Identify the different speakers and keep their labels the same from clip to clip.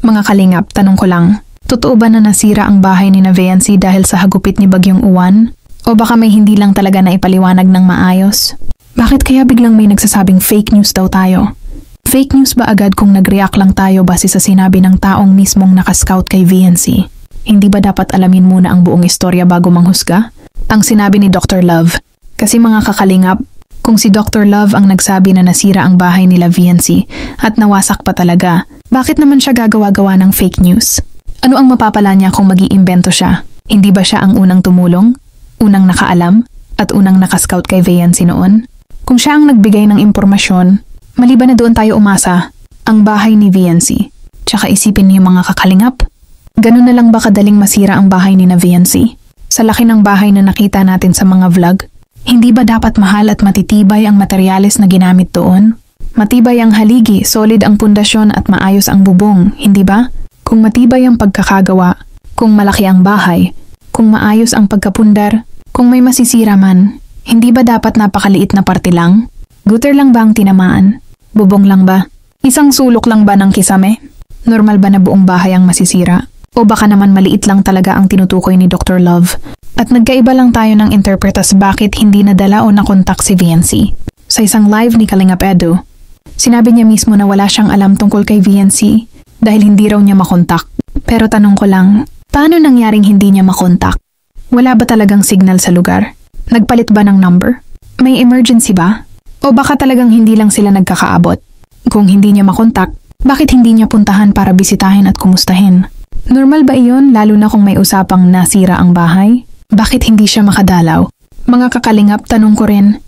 Speaker 1: Mga kalingap, tanong ko lang, totoo ba na nasira ang bahay ni Viancy dahil sa hagupit ni Bagyong Uwan? O baka may hindi lang talaga na ipaliwanag ng maayos? Bakit kaya biglang may nagsasabing fake news daw tayo? Fake news ba agad kung nag-react lang tayo base sa sinabi ng taong mismong nakascout kay Viancy? Hindi ba dapat alamin muna ang buong istorya bago manghusga? Ang sinabi ni Dr. Love. Kasi mga kakalingap, kung si Dr. Love ang nagsabi na nasira ang bahay nila Viancy at nawasak pa talaga, bakit naman siya gagawa-gawa ng fake news? Ano ang mapapala niya kung mag-iimbento siya? Hindi ba siya ang unang tumulong? Unang nakaalam? At unang nakascout kay Viancy noon? Kung siya ang nagbigay ng impormasyon, mali ba na doon tayo umasa? Ang bahay ni Viancy. Tsaka isipin niyo mga kakalingap. Ganun na lang ba kadaling masira ang bahay ni Viancy? Sa laki ng bahay na nakita natin sa mga vlog, hindi ba dapat mahal at matitibay ang materyales na ginamit doon? Matibay ang haligi, solid ang pundasyon at maayos ang bubong, hindi ba? Kung matibay ang pagkakagawa, kung malaki ang bahay, kung maayos ang pagkapundar, kung may masisira man, hindi ba dapat napakaliit na parte lang? Gutter lang ba ang tinamaan? Bubong lang ba? Isang sulok lang ba ng kisame? Normal ba na buong bahay ang masisira? O baka naman maliit lang talaga ang tinutukoy ni Dr. Love? At nagkaiba lang tayo ng interpretas bakit hindi nadala o nakontak si Viancy. Sa isang live ni Kalingap Edu, sinabi niya mismo na wala siyang alam tungkol kay Viancy dahil hindi raw niya makontak. Pero tanong ko lang, paano nangyaring hindi niya makontak? Wala ba talagang signal sa lugar? Nagpalit ba ng number? May emergency ba? O baka talagang hindi lang sila nagkakaabot? Kung hindi niya makontak, bakit hindi niya puntahan para bisitahin at kumustahin? Normal ba iyon lalo na kung may usapang nasira ang bahay? Bakit hindi siya makadalaw? Mga kakalingap, tanong ko rin,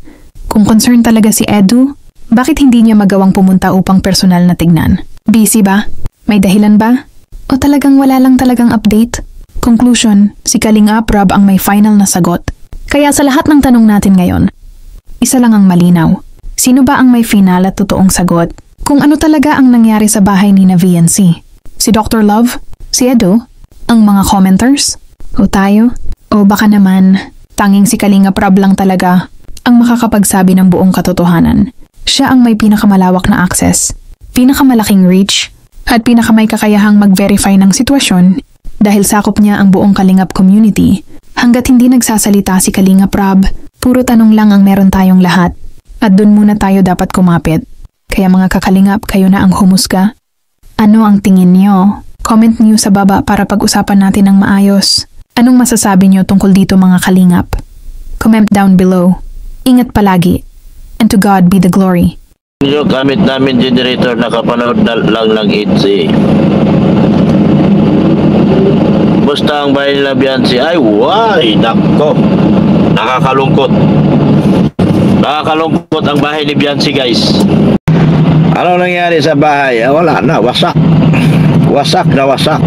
Speaker 1: kung concern talaga si Edu, bakit hindi niya magawang pumunta upang personal na tignan? Busy ba? May dahilan ba? O talagang wala lang talagang update? Conclusion, si Kalingap Rob ang may final na sagot. Kaya sa lahat ng tanong natin ngayon, isa lang ang malinaw. Sino ba ang may final at totoong sagot? Kung ano talaga ang nangyari sa bahay ni Viancy? Si Dr. Love? Si Edu? Ang mga commenters? O tayo? O baka naman, tanging si Kalingap Rob lang talaga ang makakapagsabi ng buong katotohanan. Siya ang may pinakamalawak na access, pinakamalaking reach, at pinakamay kakayahang mag-verify ng sitwasyon dahil sakop niya ang buong Kalingap community. Hanggat hindi nagsasalita si Kalingap Rob, puro tanong lang ang meron tayong lahat. At dun muna tayo dapat kumapit. Kaya mga kakalingap, kayo na ang humusga. Ano ang tingin niyo? Comment niyo sa baba para pag-usapan natin ng maayos. Anong masasabi niyo tungkol dito mga kalingap? Comment down below. Ingat palagi. And to God be the glory.
Speaker 2: Yung gamit namin generator nakapanood na lang ng 8C. Basta ang bahay nila Viancy ay nako. Nakakalungkot. Nakakalungkot ang bahay ni Viancy guys. Ano nangyari sa bahay? Wala na, wasak. Wasak na wasak.